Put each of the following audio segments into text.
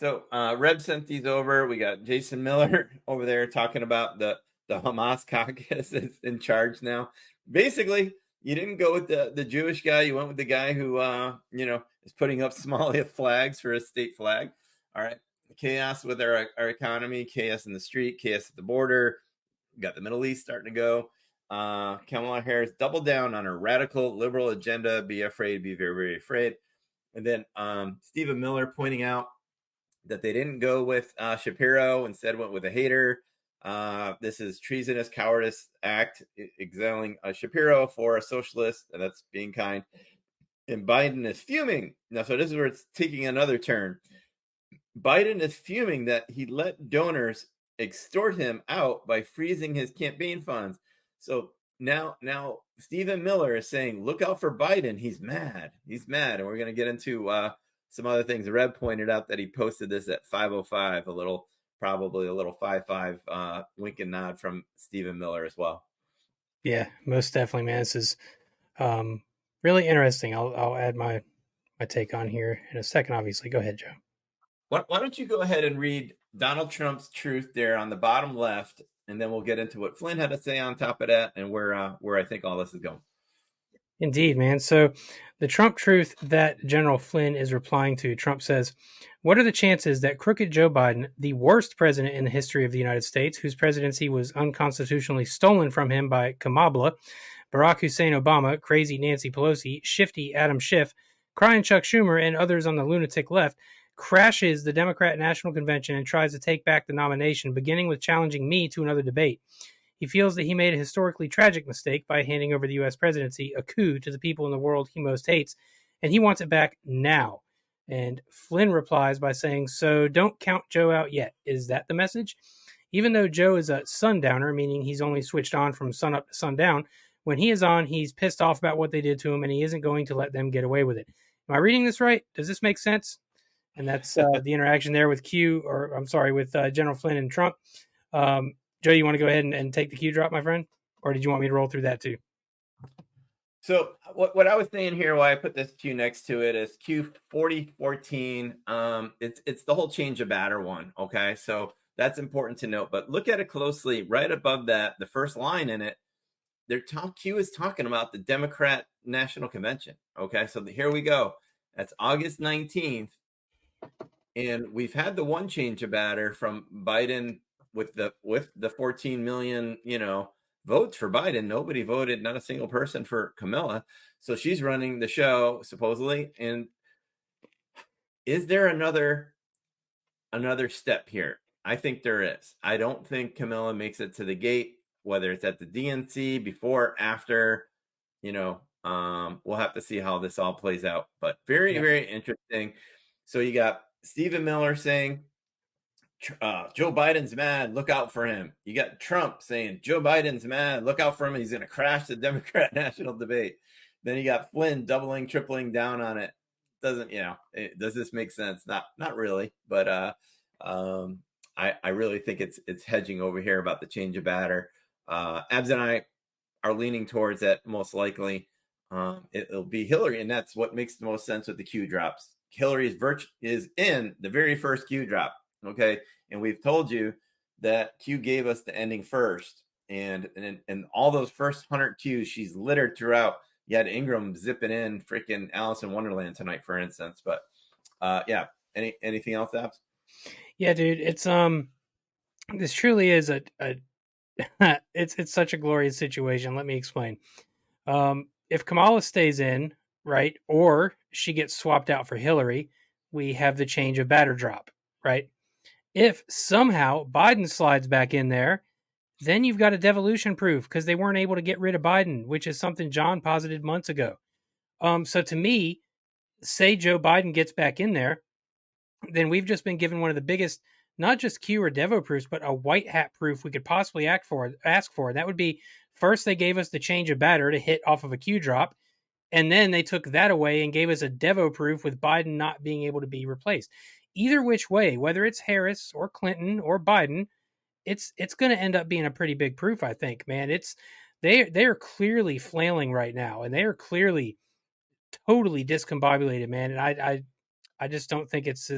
So Reb sent these over. We got Jason Miller over there talking about the Hamas caucus is in charge now. Basically, you didn't go with the Jewish guy. You went with the guy who is putting up Somalia flags for a state flag. All right, chaos with our economy, chaos in the street, chaos at the border. We got the Middle East starting to go. Kamala Harris doubled down on her radical liberal agenda. Be afraid, be very, very afraid. And then Stephen Miller pointing out that they didn't go with Shapiro, instead went with a hater. This is treasonous cowardice act, exiling Shapiro for a socialist, and that's being kind. And Biden is fuming. Now, so this is where it's taking another turn. Biden is fuming that he let donors extort him out by freezing his campaign funds. So now Stephen Miller is saying, look out for Biden. He's mad. He's mad. And we're going to get into some other things. Reb pointed out that he posted this at 5:05, probably a little 5:5 wink and nod from Stephen Miller as well. Yeah, most definitely, man. This is um, really interesting. I'll add my take on here in a second. Obviously, go ahead, Joe. Why don't you go ahead and read Donald Trump's truth there on the bottom left, and then we'll get into what Flynn had to say on top of that, and where I think all this is going. Indeed, man. So, the Trump truth that General Flynn is replying to, Trump says, "What are the chances that crooked Joe Biden, the worst president in the history of the United States, whose presidency was unconstitutionally stolen from him by Kamala, Barack Hussein Obama, crazy Nancy Pelosi, shifty Adam Schiff, crying Chuck Schumer, and others on the lunatic left, crashes the Democrat National Convention and tries to take back the nomination, beginning with challenging me to another debate? He feels that he made a historically tragic mistake by handing over the U.S. presidency, a coup to the people in the world he most hates, and he wants it back now." And Flynn replies by saying, "So don't count Joe out yet. Is that the message?" Even though Joe is a sundowner, meaning he's only switched on from sun up to sundown, when he is on, he's pissed off about what they did to him, and he isn't going to let them get away with it. Am I reading this right? Does this make sense? And that's the interaction there with Q, or I'm sorry, with General Flynn and Trump. Um, Joe, you want to go ahead and take the Q drop, my friend? Or did you want me to roll through that too? So what I was saying here, why I put this Q next to it, is Q 4014. It's the whole change of batter one. Okay, so that's important to note. But look at it closely. Right above that, the first line in it, Q is talking about the Democrat National Convention. Okay, so here we go. That's August 19th, and we've had the one change of batter from Biden with the 14 million, votes for Biden. Nobody voted, not a single person for Camilla. So she's running the show supposedly. And is there another step here? I think there is. I don't think Camilla makes it to the gate, whether it's at the DNC, before, after, we'll have to see how this all plays out. But very, Yeah. very interesting. So you got Stephen Miller saying, Joe Biden's mad, look out for him. You got Trump saying, Joe Biden's mad, look out for him. He's going to crash the Democrat national debate. Then you got Flynn doubling, tripling down on it. Doesn't, does this make sense? Not really. But I really think it's hedging over here about the change of batter. Abs and I are leaning towards that most likely. It'll be Hillary, and that's what makes the most sense with the Q drops. Hillary is in the very first Q drop. Okay, and we've told you that Q gave us the ending first, and all those first 100 Qs, she's littered throughout. You had Ingram zipping in freaking Alice in Wonderland tonight, for instance. But yeah, anything else, Abs? Yeah, dude. It's this truly is a it's such a glorious situation. Let me explain. If Kamala stays in, right, or she gets swapped out for Hillary, we have the change of batter drop, right? If somehow Biden slides back in there, then you've got a devolution proof because they weren't able to get rid of Biden, which is something John posited months ago. So to me, say Joe Biden gets back in there, then we've just been given one of the biggest, not just Q or Devo proofs, but a white hat proof we could possibly ask for. That would be, first they gave us the change of batter to hit off of a Q drop, and then they took that away and gave us a Devo proof with Biden not being able to be replaced. Either which way, whether it's Harris or Clinton or Biden, it's going to end up being a pretty big proof, I think, man. They are clearly flailing right now, and they are clearly totally discombobulated, man. And I just don't think it's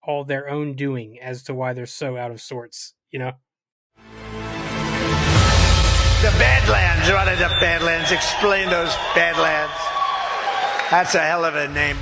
all their own doing as to why they're so out of sorts, you know? The Badlands. What are the Badlands? Explain those Badlands. That's a hell of a name.